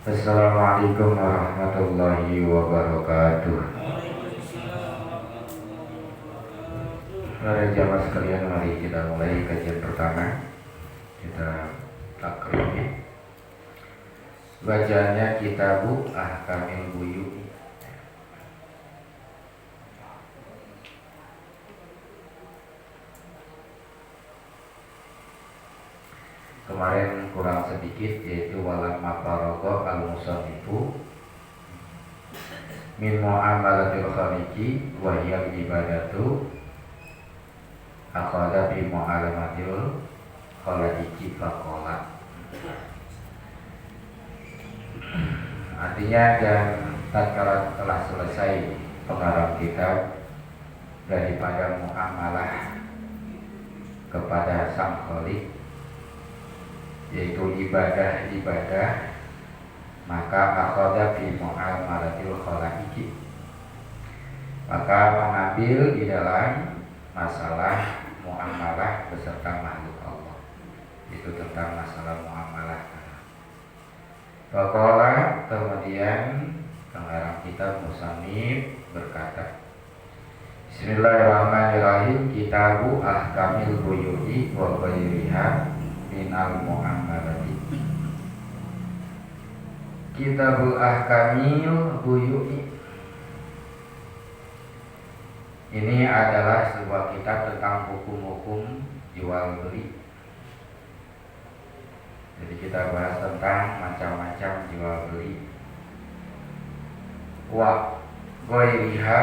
Assalamualaikum warahmatullahi wabarakatuh. Para jamaah sekalian, mari kita mulai kajian pertama. Kita takrimi. Bacaannya Kitabu Ahkamil Buyu'i. Kemarin kurang sedikit, yaitu walamma faragha al-musannifu min muamalatil khaliqi wa hiya ibadatu akhadha bi mu'alamatil khaliqi faqala. Artinya, dan tatkala telah selesai pengarang kitab daripada muamalah kepada sang khaliq, yaitu ibadah-ibadah, maka akhadha fi mu'amalatil khaliqi, maka mengambil di dalam masalah muamalah beserta makhluk Allah. Itu tentang masalah muamalah. Faqala, kemudian pengarang kitab musannif berkata, Bismillahirrahmanirrahim. Kitabu Ahkamil Buyu'i wa ghairiha minal mu'amalati. Kitabul Ahkamil Buyu'i ini adalah sebuah kitab tentang hukum-hukum jual beli. Jadi kita bahas tentang macam-macam jual beli. Wa ghairiha,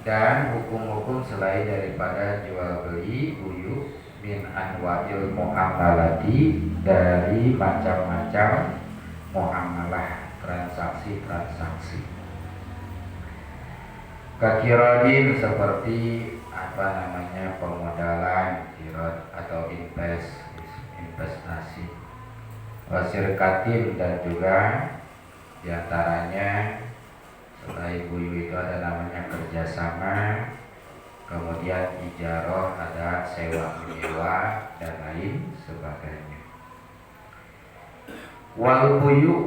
dan hukum-hukum selain daripada jual beli buyu, min anwa'il mu'amalati, dari macam-macam muamalah, transaksi-transaksi. Kakirodin, seperti permodalan, kirod atau investasi. Wasirkatin, dan juga diantaranya selain buyu itu ada namanya kerjasama, kemudian ijaroh, ada sewa menyewa dan lain sebagainya. Wal buyu,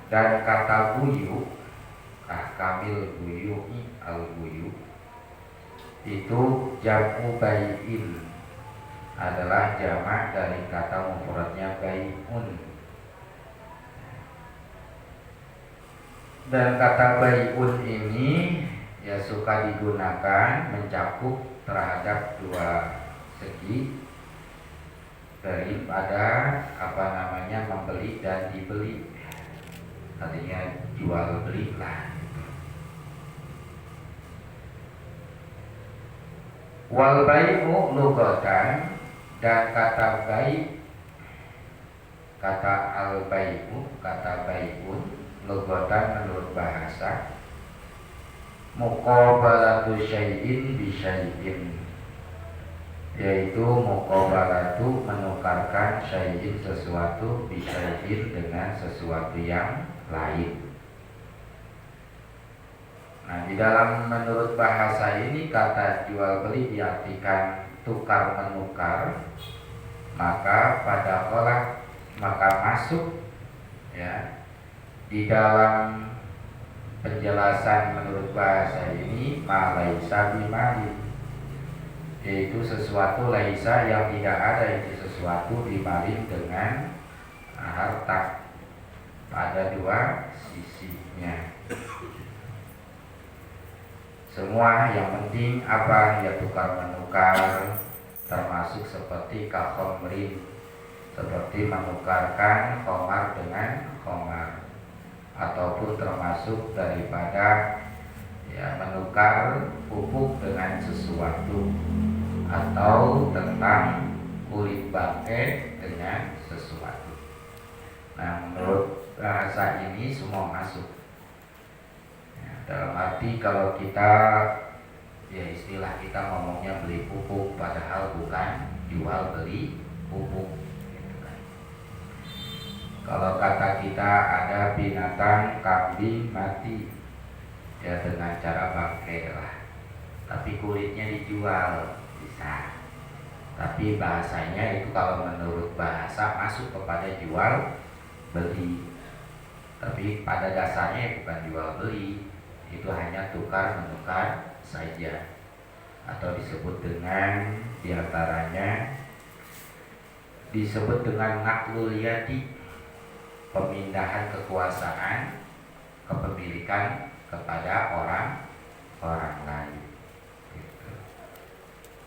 dan kata buyu, ahkamil buyu'i al buyu, itu jam'u bai'in, adalah jamak dari kata mufradnya bai'un. Dan kata bai'un ini ya suka digunakan mencakup terhadap dua segi daripada membeli dan dibeli, artinya jual beli lah. Wal bai'u lughatan, dan kata bai', kata al bai'u, kata bai'un lughatan menurut bahasa muqabalatu syai'in bi syai'in, yaitu muqabalatu menukarkan syai'in sesuatu bi syai'in dengan sesuatu yang lain. Nah, di dalam menurut bahasa ini kata jual beli diartikan tukar menukar, maka maka masuk ya di dalam penjelasan menurut bahasa ini ma laisa bimali, yaitu sesuatu laisa yang tidak ada, itu sesuatu dimalin dengan harta pada dua sisinya. Semua yang penting apa ya tukar menukar, termasuk seperti kakhomrin, seperti menukarkan khomar dengan khomar, ataupun termasuk daripada ya menukar pupuk dengan sesuatu, atau tentang kulit bangkai dengan sesuatu. Nah, menurut bahasa ini semua masuk. Dalam arti kalau kita ya istilah kita ngomongnya beli pupuk, padahal bukan jual beli pupuk gitu kan. Kalau kata kita ada binatang kambing mati, ya dengan cara bangkai lah, tapi kulitnya dijual bisa. Tapi bahasanya itu kalau menurut bahasa masuk kepada jual beli. Tapi pada dasarnya bukan jual beli, itu hanya tukar menukar saja, atau disebut dengan diantaranya disebut dengan naklul yadi, pemindahan kekuasaan, kepemilikan kepada orang lain. Gitu.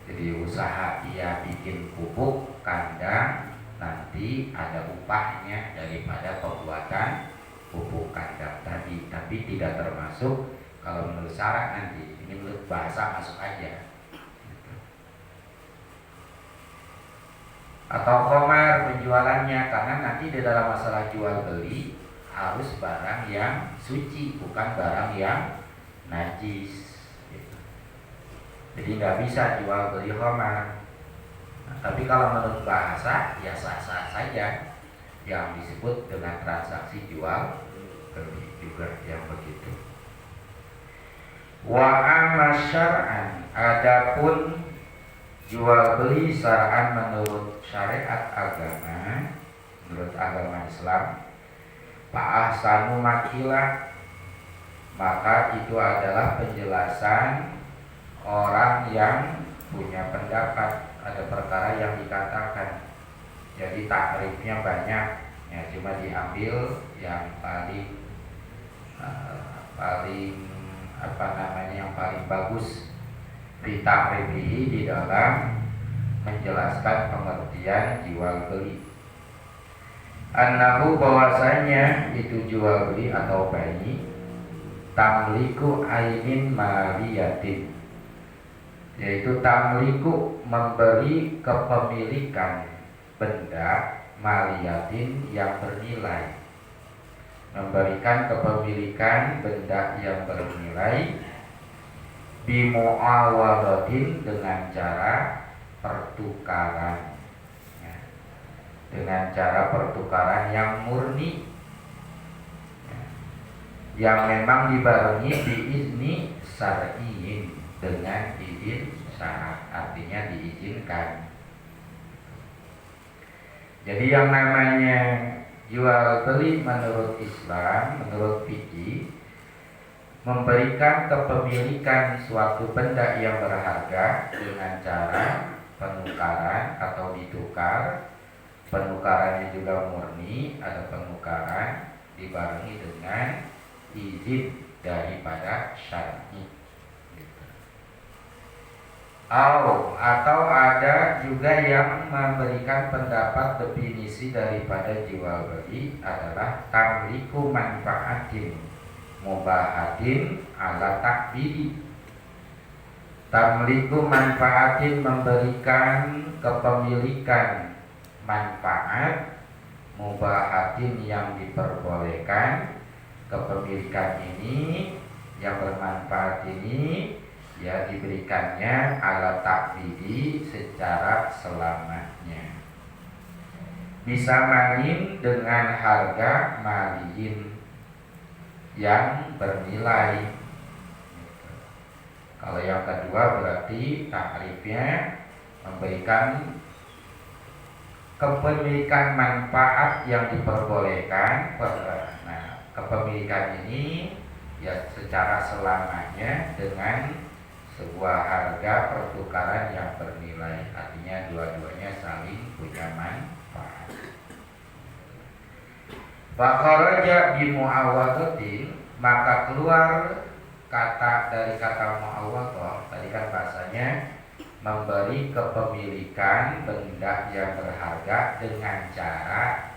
Jadi usaha dia bikin pupuk kandang, nanti ada upahnya daripada pembuatan pupuk kandang tadi, tapi tidak termasuk kalau menurut syarat nanti. Ini menurut bahasa masuk aja. Atau komar penjualannya, karena nanti di dalam masalah jual beli harus barang yang suci, bukan barang yang najis gitu. Jadi nggak bisa jual beli komar. Nah, tapi kalau menurut bahasa ya sah-sah saja, yang disebut dengan transaksi jual beli juga yang begitu. Wa amma syar'an, adapun jual beli syar'an menurut syariat agama, menurut agama Islam, fa'ahsanu makilah, maka itu adalah penjelasan orang yang punya pendapat. Ada perkara yang dikatakan, jadi takrifnya banyak, ya cuma diambil yang paling yang paling bagus ditakrifihi di dalam menjelaskan pengertian jual beli. Annahu, bahwasanya itu jual beli atau bayi, tamliku ainin maliyatin, yaitu tamliku memberi kepemilikan benda maliyatin yang bernilai, memberikan kepemilikan benda yang bernilai bimu'awadatin, dengan cara pertukaran, ya, dengan cara pertukaran yang murni, ya, yang memang dibarengi biizni syar'iyyin, dengan izin syarat, artinya diizinkan. Jadi yang namanya jual beli menurut Islam, menurut fikih, memberikan kepemilikan suatu benda yang berharga dengan cara penukaran atau ditukar. Penukarannya juga murni, ada penukaran dibarengi dengan izin daripada syar'i. Atau ada juga yang memberikan pendapat definisi daripada jual beli adalah tamliku manfaatin mubahatin ala takbidi. Tamliku manfaatin, memberikan kepemilikan manfaat, mubahatin yang diperbolehkan. Kepemilikan ini yang bermanfaat ini ya diberikannya ala takbidi, secara selamanya. Bisa manin, dengan harga maliin yang bernilai. Kalau yang kedua berarti takrifnya memberikan kepemilikan manfaat yang diperbolehkan. Nah, kepemilikan ini ya secara selamanya dengan sebuah harga pertukaran yang bernilai, artinya dua-duanya saling punya manfaat. Fakharaja bimu'awadatin, maka keluar kata dari kata mu'awadah. Tadi kan bahasanya memberi kepemilikan benda yang berharga dengan cara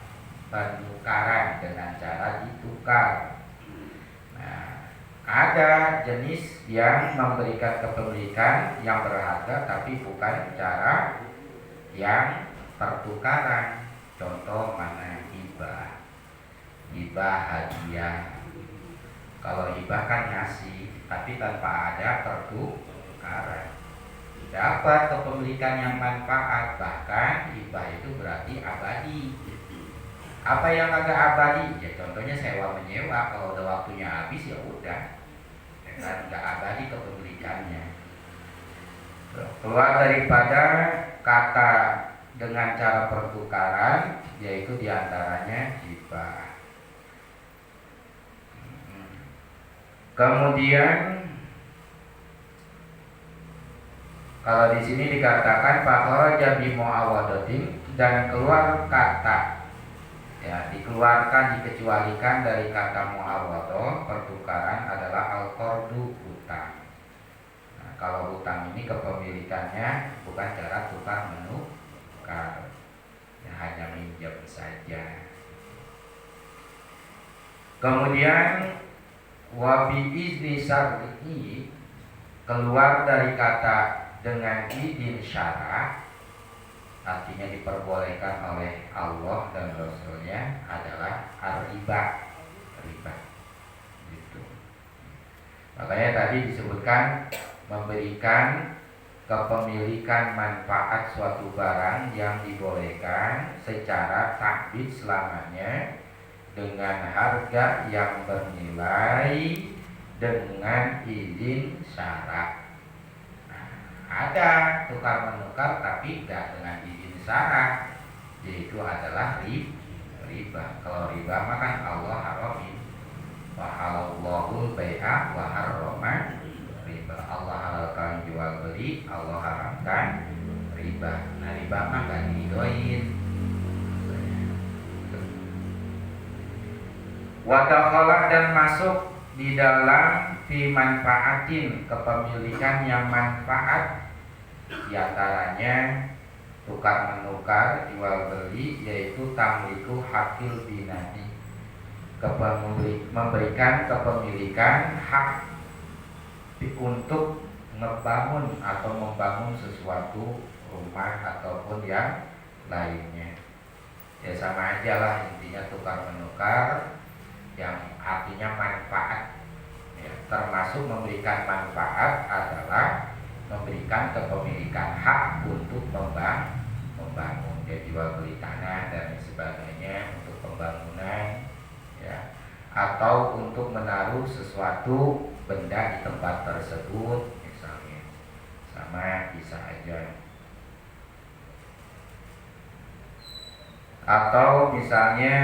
penukaran, dengan cara ditukar. Nah, ada jenis yang memberikan kepemilikan yang berharga tapi bukan cara yang pertukaran. Contoh mana? Hibah hadiah. Kalau hibah kan ngasih, tapi tanpa ada pertukaran. Dapat kepemilikan yang manfaat, bahkan hibah itu berarti abadi. Apa yang agak abadi? Ya contohnya sewa menyewa, kalau udah waktunya habis ya udah, kan nggak abadi kepemilikannya. Keluar daripada kata dengan cara pertukaran, yaitu diantaranya hibah. Kemudian kalau di sini dikatakan fakharaja bi muawadatin, dan keluar kata, ya, dikeluarkan, dikecualikan dari kata muawadah, pertukaran adalah al-qardu, hutang. Nah, kalau hutang ini kepemilikannya bukan cara tukar menukar, ya, hanya minjam saja. Kemudian wabi izni syar'i, keluar dari kata dengan izin syara, artinya diperbolehkan oleh Allah dan Rasulnya, adalah ar-riba, riba gitu. Makanya tadi disebutkan memberikan kepemilikan manfaat suatu barang yang dibolehkan secara takbid selamanya dengan harga yang bernilai dengan izin syarat. Ada tukar menukar tapi tidak dengan izin syarat, yaitu adalah riba. Kalau riba makan Allah haramin, wa halallahu bai'a wa harrama riba. Allah halalkan jual beli, Allah haramkan riba. Nah, riba mah gak didoain. Wadakhalah, dan masuk di dalam fi manfaatin, kepemilikan yang manfaat, diantaranya tukar menukar, jual beli, yaitu tamliku hakil binani, memberikan kepemilikan hak untuk ngebangun atau membangun sesuatu, rumah ataupun yang lainnya. Ya sama aja lah intinya, tukar menukar yang artinya manfaat, ya, termasuk memberikan manfaat adalah memberikan kepemilikan hak untuk membangun, ya, jual beli tanah dan sebagainya untuk pembangunan, ya, atau untuk menaruh sesuatu benda di tempat tersebut misalnya, sama bisa aja. Atau misalnya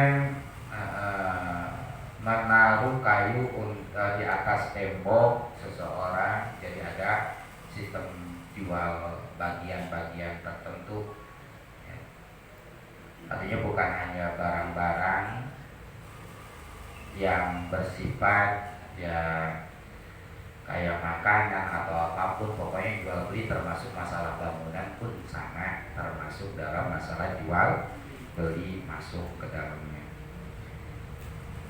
menaruh kayu di atas tembok seseorang, jadi ada sistem jual bagian-bagian tertentu, ya. Artinya bukan hanya barang-barang yang bersifat, ya, kayak makanan atau apapun, pokoknya jual beli termasuk masalah bangunan pun sama, termasuk dalam masalah jual beli, masuk ke dalamnya.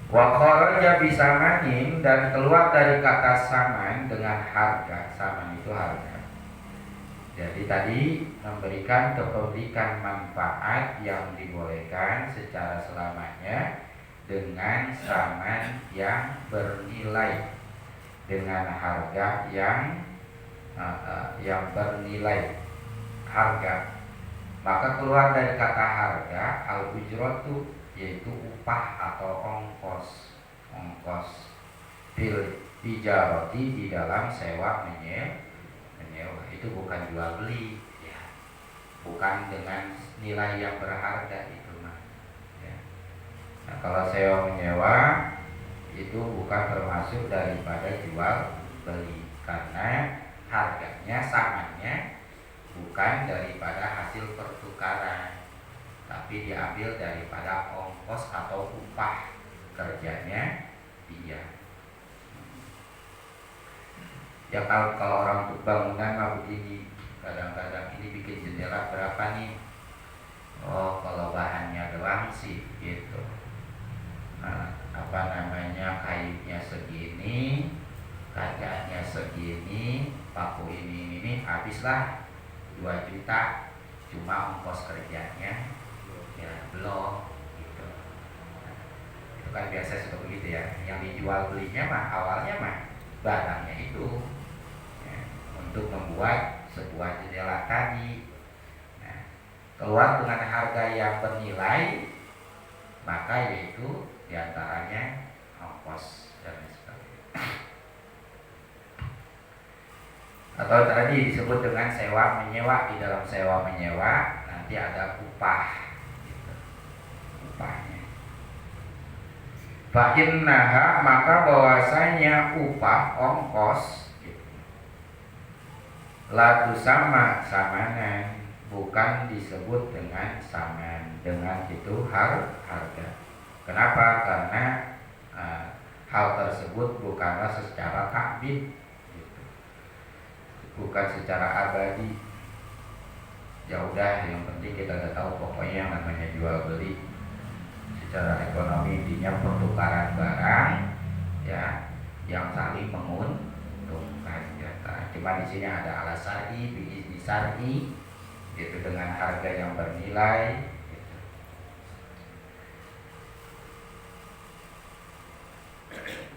Wa kharaja bisamanin, dan keluar dari kata saman dengan harga. Saman itu harga. Jadi tadi memberikan kepemilikan manfaat yang dibolehkan secara selamanya dengan saman yang bernilai, dengan harga yang bernilai harga. Maka keluar dari kata harga al-ujratu, yaitu upah atau ongkos bil tijarati, di dalam sewa menyewa. Itu bukan jual beli, ya, bukan dengan nilai yang berharga itu mah, ya. Nah, kalau sewa menyewa itu bukan termasuk daripada jual beli, karena harganya, samannya bukan daripada hasil pertukaran, tapi diambil daripada ongkos atau upah kerjanya dia. Ya, kalau orang untuk bangunan mah begini, kadang-kadang ini bikin jendela berapa nih? Oh, kalau bahannya doang sih gitu. Nah, kayunya segini, kacanya segini, paku ini habislah 2 juta, cuma ongkos kerjanya ya belum gitu. Itu kan biasa seperti itu ya. Yang dijual belinya mah awalnya mah barangnya itu, ya, untuk membuat sebuah jendela tadi. Nah, keluar dengan harga yang bernilai, maka yaitu diantaranya ongkos dan sebagainya. Atau tadi disebut dengan sewa menyewa. Di dalam sewa menyewa nanti ada upah gitu, upahnya. Fa innaha, maka bahwasanya upah ongkos la tusama samanan, bukan disebut dengan saman, dengan itu harga. Kenapa? Karena hal tersebut bukanlah secara takbid, gitu. Bukan secara abadi. Ya udah, yang penting kita udah tahu pokoknya yang namanya jual beli secara ekonomi intinya pertukaran barang ya yang saling menguntungkan ya. Cuma di sini ada ala syar'i, biizni syar'i, itu dengan harga yang bernilai gitu.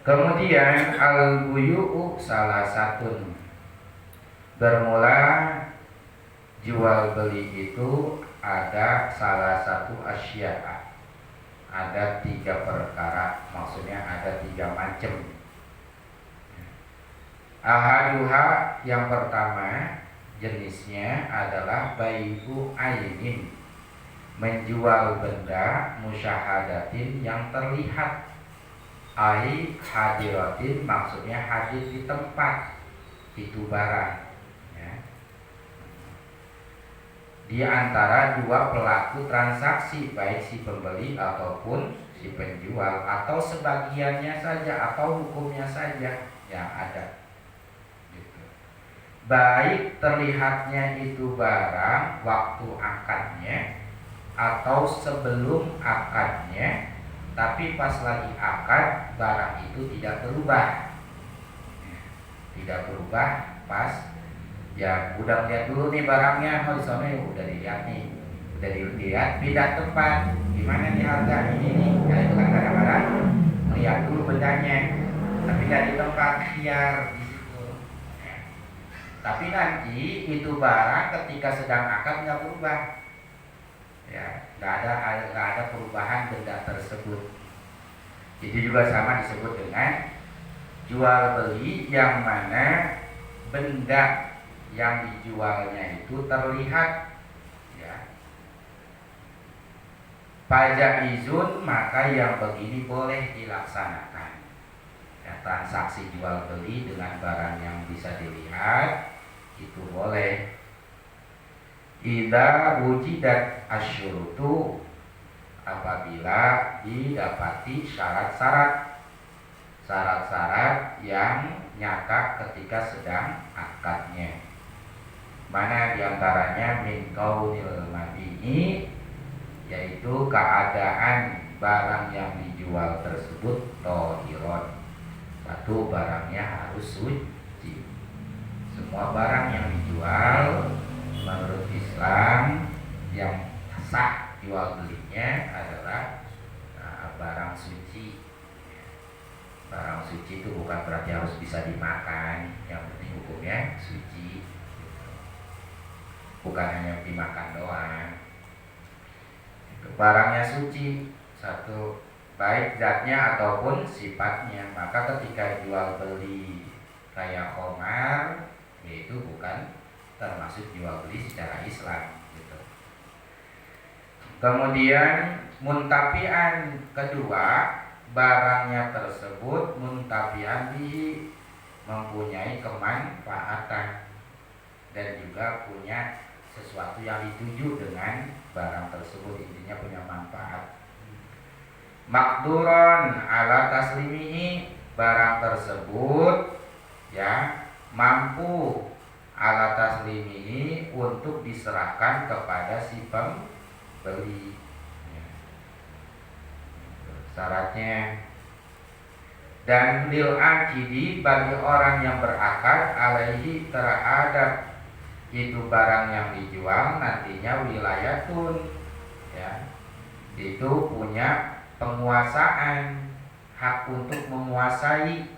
Kemudian al-buyu'u salah satu, bermula jual beli itu ada salah satu asya'a, ada 3 perkara, maksudnya ada 3 macam. Ahaduha, yang pertama jenisnya adalah bai'u ainin, menjual benda musyahadatin yang terlihat, ai hadiratin, maksudnya hadir di tempat itu barang ya. Di antara 2 pelaku transaksi, baik si pembeli ataupun si penjual, atau sebagiannya saja, atau hukumnya saja yang ada gitu. Baik terlihatnya itu barang waktu akadnya atau sebelum akadnya, tapi pas lagi akad barang itu tidak berubah. Tidak berubah pas ya udah lihat dulu nih barangnya, di sana udah dilihat nih, udah dilihat pindah tempat, gimana nih harga ini nih, ya itu kan kadang-kadang lihat dulu bendanya, tapi nggak di tempat biar di situ. Ya. Tapi nanti itu barang ketika sedang akad nggak berubah, ya nggak ada perubahan benda tersebut. Itu juga sama disebut dengan jual beli yang mana benda yang dijualnya itu terlihat ya. Pajak izun, maka yang begini boleh dilaksanakan ya, transaksi jual beli dengan barang yang bisa dilihat itu boleh. Idza wujidat asyurutu, apabila didapati syarat-syarat yang nyata ketika sedang akadnya. Mana diantaranya min kaunil mabini, yaitu keadaan barang yang dijual tersebut tohiron, satu barangnya harus suci. Semua barang yang dijual menurut Islam yang sah jual belinya adalah barang suci. Barang suci itu bukan berarti harus bisa dimakan, yang penting hukumnya suci. Bukan hanya dimakan doang. Barangnya suci, satu, baik zatnya ataupun sifatnya. Maka ketika jual beli kayak khamar, yaitu bukan termasuk jual beli secara Islam gitu. Kemudian muntafian, kedua, barangnya tersebut muntafian bihi, mempunyai kemanfaatan dan juga punya sesuatu yang dituju dengan barang tersebut, intinya punya manfaat. Makduron ala taslimihi, barang tersebut ya mampu ala taslimihi, untuk diserahkan kepada si pembeli. Syaratnya, dan lil akidi, bagi orang yang berakad, alaihi terhadap itu barang yang dijual nantinya wilayatun ya, itu punya penguasaan, hak untuk menguasai.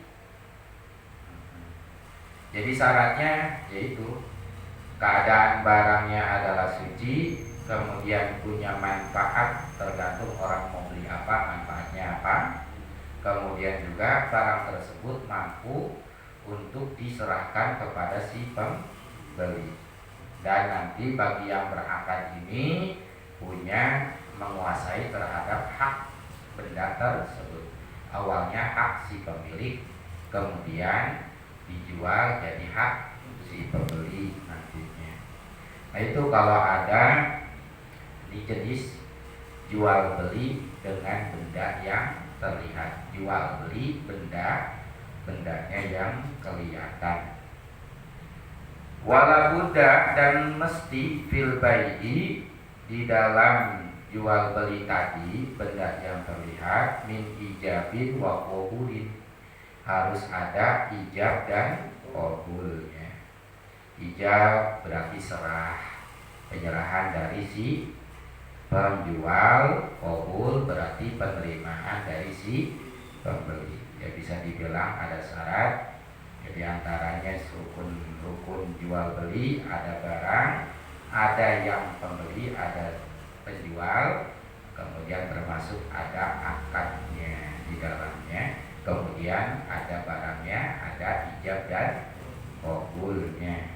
Jadi syaratnya yaitu keadaan barangnya adalah suci, kemudian punya manfaat, tergantung orang mau beli apa, manfaatnya apa. Kemudian juga barang tersebut mampu untuk diserahkan kepada si pembeli. Dan nanti bagi yang berakad ini punya menguasai terhadap hak benda tersebut. awalnya hak si pemilik, kemudian dijual jadi hak si pembeli nantinya. Nah itu kalau ada di jenis jual beli dengan benda yang terlihat, jual beli bendanya yang kelihatan. Wala budda, dan mesti fil bai'i, di dalam jual beli tadi benda yang terlihat, min ijabin wa qabulin, harus ada ijab dan qabulnya. Ijab berarti serah, penyerahan dari si penjual, qabul berarti penerimaan dari si pembeli. Ya bisa dibilang ada syarat. Jadi antaranya rukun jual beli, ada barang, ada yang pembeli, ada penjual, kemudian termasuk ada akadnya di dalamnya, kemudian ada barangnya, ada ijab dan qabulnya.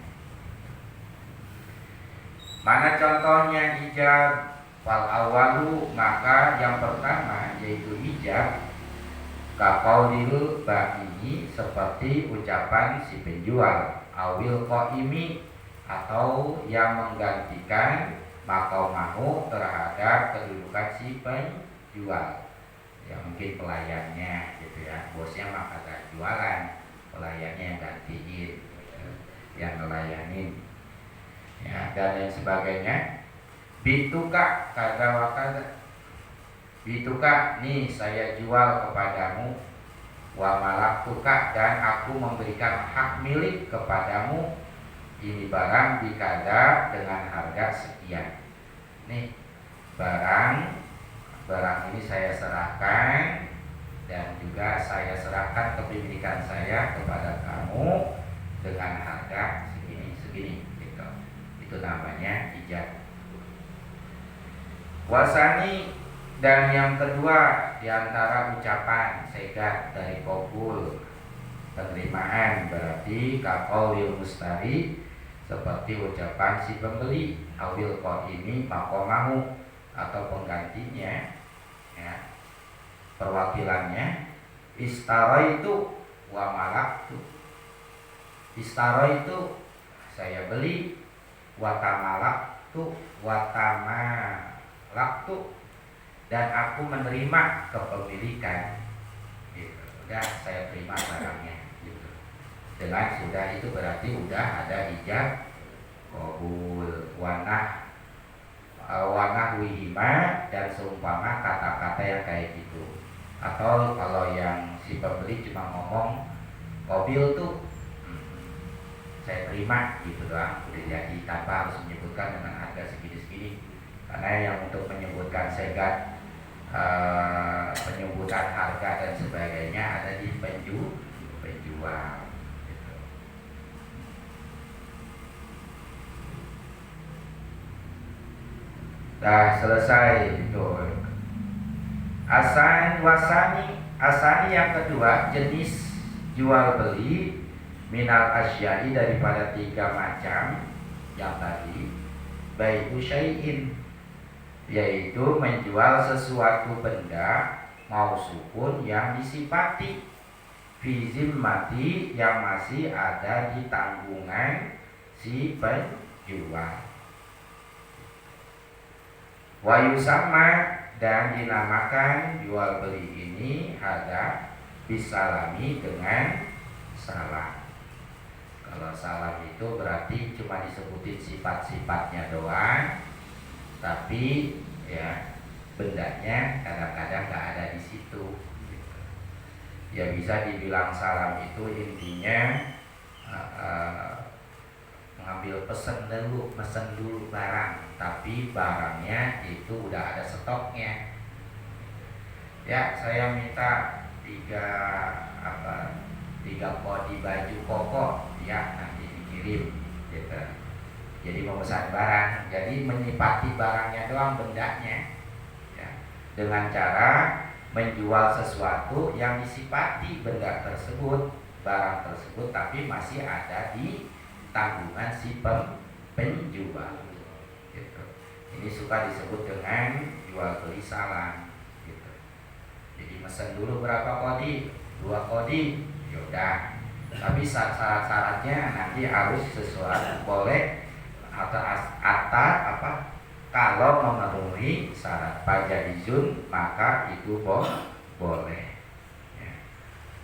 Mana contohnya ijab? Wal awalu, maka yang pertama yaitu ijab, kaqaulil ba'i, seperti ucapan si penjual, awil qaimi, atau yang menggantikan maqamahu terhadap kedudukan si penjual. Ya mungkin pelayannya gitu ya, bosnya mah kagak jualan, pelayannya yang gantiin, yang ngelayanin. Ya dan lain sebagainya. Bituka kada wa kada, bituka, nih saya jual kepadamu, wa malaktuka, dan aku memberikan hak milik kepadamu ini barang bikada dengan harga sekian. Nih barang ini saya serahkan, dan juga saya serahkan kepemilikan saya kepada kamu dengan harga segini gitu. Itu namanya ijab. Wasani, dan yang kedua diantara ucapan segat dari qabul, penerimaan, berarti kaqaulil mustari, seperti ucapan si pembeli, awil qaimi maqamahu, atau penggantinya ya, perwakilannya, istaraitu wa malaktu, istaraitu saya beli, wa tamalaktu wa tamalaktu, dan aku menerima kepemilikan gitu. Udah saya terima barangnya gitu. Dengan sudah itu berarti udah ada ijab qabul, wanah wihima, dan seumpama kata-kata yang kayak gitu. Atau kalau yang si pembeli cuma ngomong qabil tuh saya terima gitu doang, udah jadi, tanpa harus menyebutkan dengan harga segini-segini. Karena yang untuk menyebutkan segat, penyebutan harga dan sebagainya ada di penjual gitu. Dah selesai itu. Asani yang kedua, jenis jual beli minal asyai, daripada 3 macam yang tadi, bai'u syai'in, yaitu menjual sesuatu benda mausufun yang disifati, fi zimmati, yang masih ada di tanggungan si penjual. Wa yusamma, dan dinamakan jual beli ini ada bisalami, dengan salam. Kalau salam itu berarti cuma disebutin sifat-sifatnya doang, tapi ya bendanya kadang-kadang nggak ada di situ gitu. Ya bisa dibilang salam itu intinya mengambil mesen dulu barang, tapi barangnya itu udah ada stoknya. Ya saya minta 3 kodi baju koko, ya nanti dikirim gitu. Jadi memesan barang, jadi menyipati barangnya doang, bendanya ya, dengan cara menjual sesuatu yang disipati benda tersebut, barang tersebut, tapi masih ada di tanggungan si penjual gitu. Ini suka disebut dengan jual beli salam gitu. Jadi mesen dulu berapa kodi, 2 kodi, yaudah. Tapi syarat-syaratnya nanti harus sesuai, boleh atau kalau memenuhi syarat pajaizun maka itu boleh. Ya.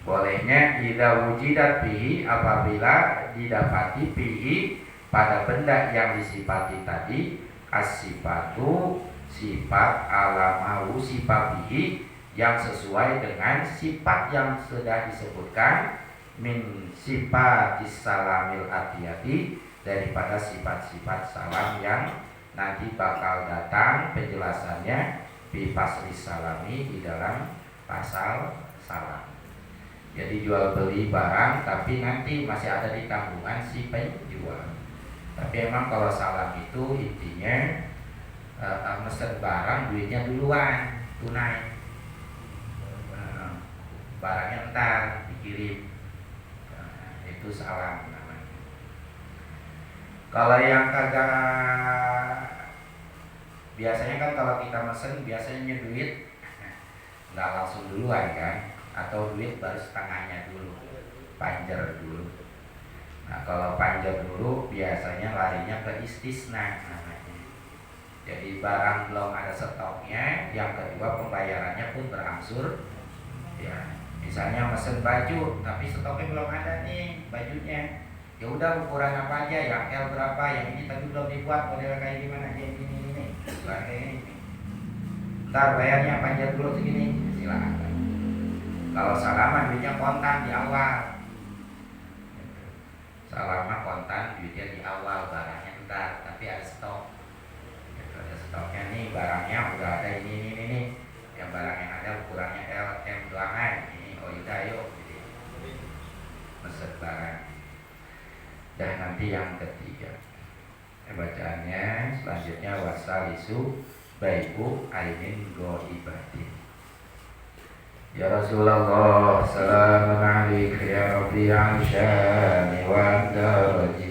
Bolehnya idza wujidat bihi apabila didapati bihi pada benda yang disifati tadi as-sifatu sifat alamahu sifat bihi yang sesuai dengan sifat yang sudah disebutkan min sifat salamil atiyati daripada sifat-sifat salam yang nanti bakal datang penjelasannya di pasri salami di dalam pasal salam. Jadi jual beli barang tapi nanti masih ada di tanggungan si penjual. Tapi emang kalau salam itu intinya mesen barang duitnya duluan tunai, barangnya ntar dikirim, itu salam namanya. Kalau yang kagak, biasanya kan kalau kita mesen biasanya duit nggak langsung duluan kan, atau duit baru setengahnya dulu, panjer dulu. Nah kalau panjer dulu biasanya larinya ke istisna namanya. Jadi barang belum ada stoknya, yang kedua pembayarannya pun berangsur. Ya, misalnya mesen baju tapi stoknya belum ada nih bajunya. Ya udah ukuran apa aja, yang L berapa, yang ini tapi belum dibuat model kayak gimana aja ini. Kayak ini. Ntar bayarnya panjang dulu segini, silakan. Kalau salaman duitnya kontan di awal. Salaman kontan duitnya di awal, barangnya ntar, tapi ada stok. Ada stoknya nih, barangnya udah ada ini. Yang barang yang ada ukurannya L, M doangan. Ini oh yaudah yuk. Mesen barang. Dan nanti yang ketiga bacaannya selanjutnya wasalisu baiku ainin goibatin. Ya Rasulullah, salamun alaika ya Rabbi al-syami wa daraji.